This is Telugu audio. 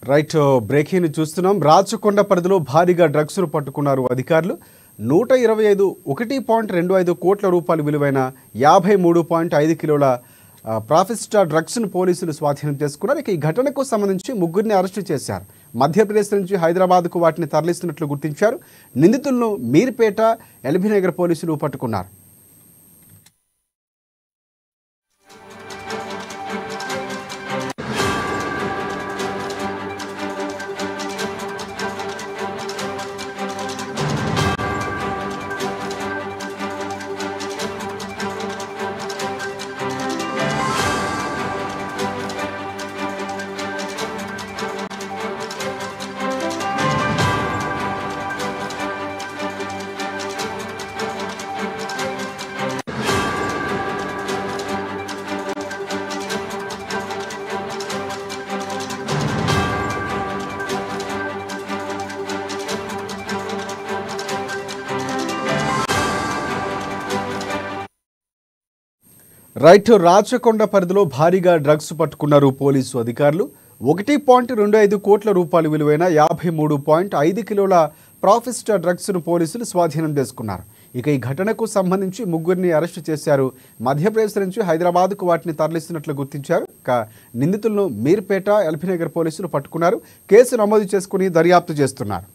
రైట్ బ్రేకింగ్ చూస్తున్నాం. రాచకొండ పరిధిలో భారీగా డ్రగ్స్ను పట్టుకున్నారు అధికారులు. 125 1.25 కోట్ల రూపాయల విలువైన 53.5 కిలోల ప్రాఫిస్టా డ్రగ్స్ను పోలీసులు స్వాధీనం చేసుకున్నారు. ఇక ఈ ఘటనకు సంబంధించి ముగ్గురిని అరెస్టు చేశారు. మధ్యప్రదేశ్ నుంచి హైదరాబాద్కు వాటిని తరలిస్తున్నట్లు గుర్తించారు. నిందితులను మీర్పేట, ఎల్బీనగర్ పోలీసులు పట్టుకున్నారు. రైట్ రాచకొండ పరిధిలో భారీగా డ్రగ్స్ పట్టుకున్నారు పోలీసు అధికారులు. 1.25 కోట్ల రూపాయల విలువైన 53.5 కిలోల ప్రాఫిస్టా డ్రగ్స్ను పోలీసులు స్వాధీనం చేసుకున్నారు. ఇక ఈ ఘటనకు సంబంధించి ముగ్గురిని అరెస్టు చేశారు. మధ్యప్రదేశ్ నుంచి హైదరాబాద్కు వాటిని తరలిస్తున్నట్లు గుర్తించారు. ఇక నిందితులను మీర్పేట, ఎల్బీనగర్ పోలీసులు పట్టుకున్నారు. కేసు నమోదు చేసుకుని దర్యాప్తు చేస్తున్నారు.